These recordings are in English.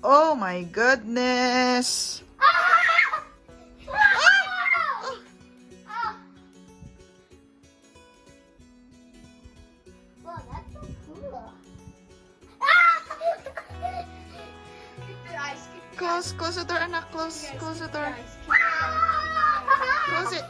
Oh my goodness. Wow, that's so cool. Keep your eyes. Keep your eyes. Close the door, anak. Close the door. Keep your eyes. Close it.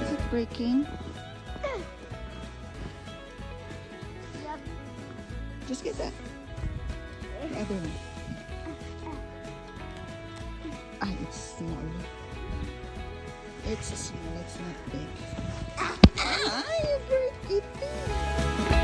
Is it breaking? Yep. Just get that. The other one. Ah, it's small. It's small, it's not big. Ah, you break it.